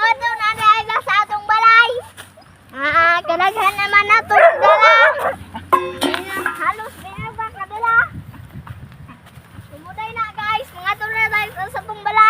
ato na dahil sa atong balay. Kadaghan naman na ito dala. Halos pinabakadala. Sumuday na guys, mga ito na tayo sa atong balay.